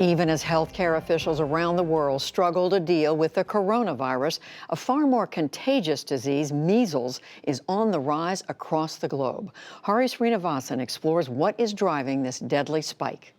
Even as healthcare officials around the world struggle to deal with the coronavirus, a far more contagious disease, measles, is on the rise across the globe. Hari Srinivasan explores what is driving this deadly spike.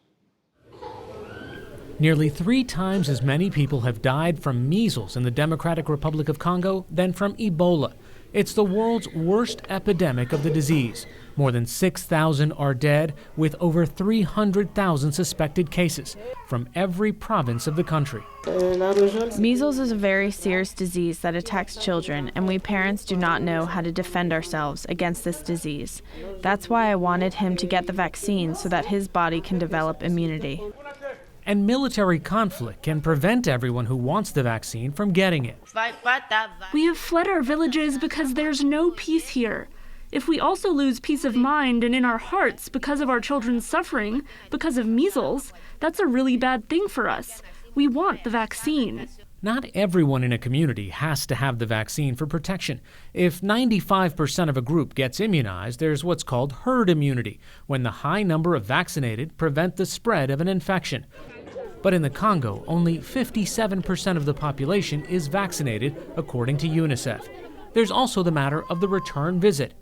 Nearly 3 times as many people have died from measles in the Democratic Republic of Congo than from Ebola. It's the world's worst epidemic of the disease. More than 6,000 are dead, with over 300,000 suspected cases from every province of the country. Measles is a very serious disease that attacks children, and we parents do not know how to defend ourselves against this disease. That's why I wanted him to get the vaccine so that his body can develop immunity. And military conflict can prevent everyone who wants the vaccine from getting it. We have fled our villages because there's no peace here. If we also lose peace of mind and in our hearts because of our children's suffering, because of measles, that's a really bad thing for us. We want the vaccine. Not everyone in a community has to have the vaccine for protection. If 95% of a group gets immunized, there's what's called herd immunity, when the high number of vaccinated prevent the spread of an infection. But in the Congo, only 57% of the population is vaccinated, according to UNICEF. There's also the matter of the return visit.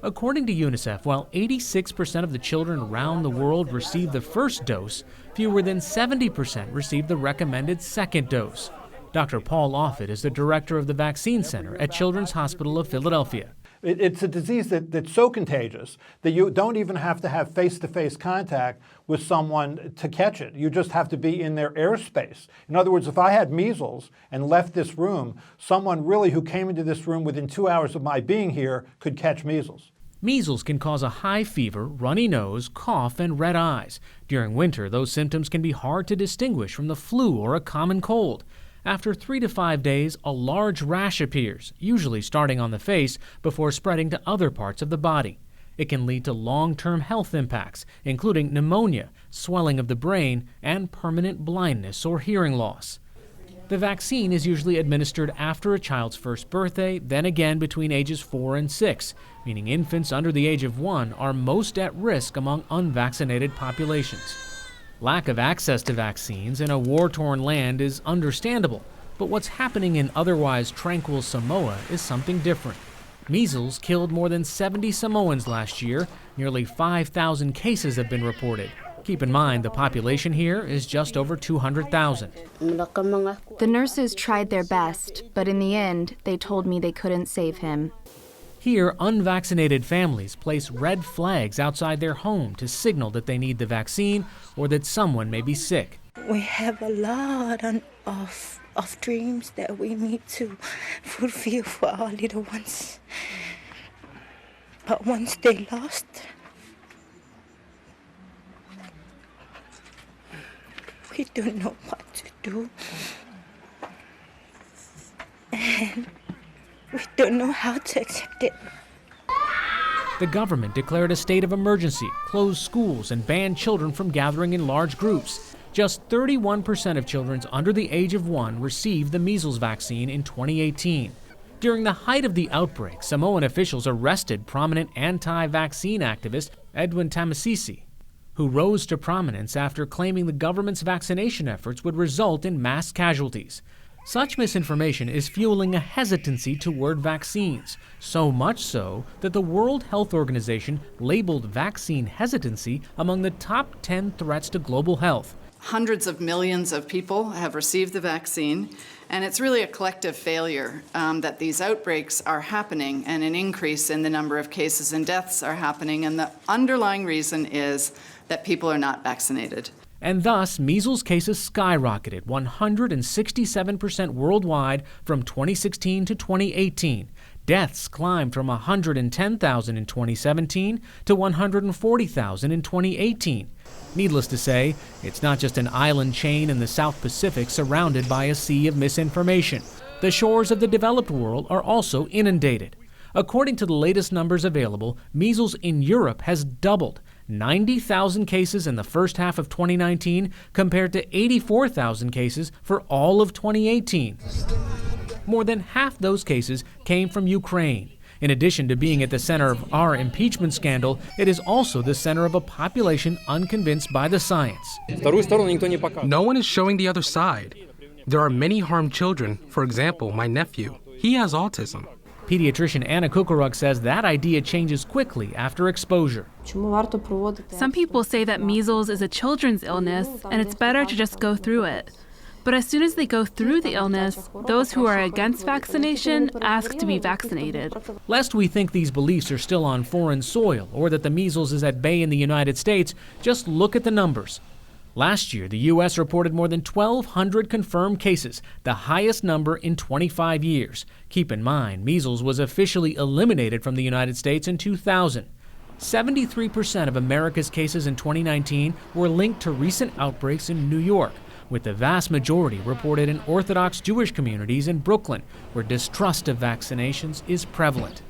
According to UNICEF, while 86% of the children around the world receive the first dose, fewer than 70% receive the recommended second dose. Dr. Paul Offit is the director of the Vaccine Center at Children's Hospital of Philadelphia. It's a disease that's so contagious that you don't even have to have face-to-face contact with someone to catch it. You just have to be in their airspace. In other words, if I had measles and left this room, someone really who came into this room within 2 hours of my being here could catch measles. Measles can cause a high fever, runny nose, cough, and red eyes. During winter, those symptoms can be hard to distinguish from the flu or a common cold. After 3 to 5 days, a large rash appears, usually starting on the face before spreading to other parts of the body. It can lead to long-term health impacts, including pneumonia, swelling of the brain, and permanent blindness or hearing loss. The vaccine is usually administered after a child's first birthday, then again between ages 4 and 6, meaning infants under the age of 1 are most at risk among unvaccinated populations. Lack of access to vaccines in a war-torn land is understandable, but what's happening in otherwise tranquil Samoa is something different. Measles killed more than 70 Samoans last year. Nearly 5,000 cases have been reported. Keep in mind, the population here is just over 200,000. The nurses tried their best, but in the end, they told me they couldn't save him. Here, unvaccinated families place red flags outside their home to signal that they need the vaccine or that someone may be sick. We have a lot of dreams that we need to fulfill for our little ones. But once they lost, we don't know what to do. And we don't know how to accept it. The government declared a state of emergency, closed schools, and banned children from gathering in large groups. Just 31% of children under the age of 1 received the measles vaccine in 2018. During the height of the outbreak, Samoan officials arrested prominent anti-vaccine activist Edwin Tamasisi, who rose to prominence after claiming the government's vaccination efforts would result in mass casualties. Such misinformation is fueling a hesitancy toward vaccines, so much so that the World Health Organization labeled vaccine hesitancy among the top 10 threats to global health. Hundreds of millions of people have received the vaccine, and it's really a collective failure that these outbreaks are happening and an increase in the number of cases and deaths are happening, and the underlying reason is that people are not vaccinated. And thus, measles cases skyrocketed 167% worldwide from 2016 to 2018. Deaths climbed from 110,000 in 2017 to 140,000 in 2018. Needless to say, it's not just an island chain in the South Pacific surrounded by a sea of misinformation. The shores of the developed world are also inundated. According to the latest numbers available, measles in Europe has doubled. 90,000 cases in the first half of 2019 compared to 84,000 cases for all of 2018. More than half those cases came from Ukraine. In addition to being at the center of our impeachment scandal, it is also the center of a population unconvinced by the science. No one is showing the other side. There are many harmed children. For example, my nephew. He has autism. Pediatrician Anna Kukaruk says that idea changes quickly after exposure. Some people say that measles is a children's illness and it's better to just go through it. But as soon as they go through the illness, those who are against vaccination ask to be vaccinated. Lest we think these beliefs are still on foreign soil or that the measles is at bay in the United States, just look at the numbers. Last year, the U.S. reported more than 1,200 confirmed cases, the highest number in 25 years. Keep in mind, measles was officially eliminated from the United States in 2000. 73% of America's cases in 2019 were linked to recent outbreaks in New York, with the vast majority reported in Orthodox Jewish communities in Brooklyn, where distrust of vaccinations is prevalent.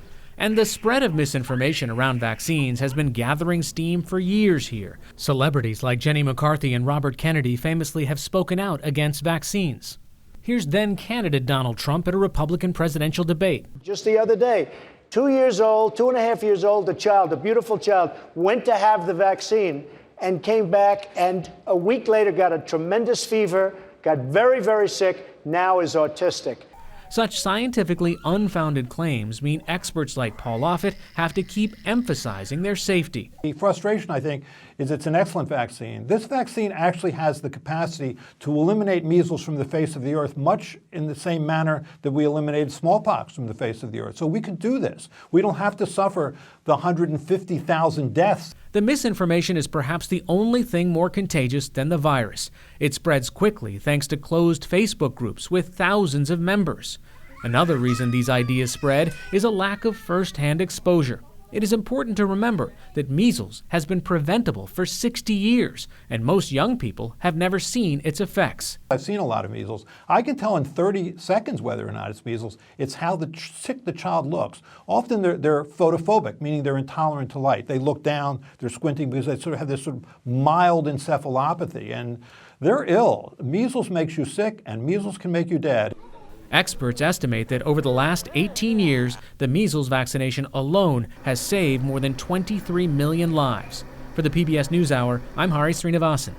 And the spread of misinformation around vaccines has been gathering steam for years here. Celebrities like Jenny McCarthy and Robert Kennedy famously have spoken out against vaccines. Here's then-candidate Donald Trump at a Republican presidential debate. Just the other day, 2 years old, 2.5 years old, a beautiful child, went to have the vaccine and came back and a week later got a tremendous fever, got very, very sick, now is autistic. Such scientifically unfounded claims mean experts like Paul Offit have to keep emphasizing their safety. The frustration, I think, is it's an excellent vaccine. This vaccine actually has the capacity to eliminate measles from the face of the earth, much in the same manner that we eliminated smallpox from the face of the earth. So we can do this. We don't have to suffer the 150,000 deaths. The misinformation is perhaps the only thing more contagious than the virus. It spreads quickly thanks to closed Facebook groups with thousands of members. Another reason these ideas spread is a lack of first-hand exposure. It is important to remember that measles has been preventable for 60 years, and most young people have never seen its effects. I've seen a lot of measles. I can tell in 30 seconds whether or not it's measles. It's how sick the child looks. Often they're photophobic, meaning they're intolerant to light. They look down, they're squinting because they sort of have this sort of mild encephalopathy, and they're ill. Measles makes you sick, and measles can make you dead. Experts estimate that over the last 18 years, the measles vaccination alone has saved more than 23 million lives. For the PBS NewsHour, I'm Hari Srinivasan.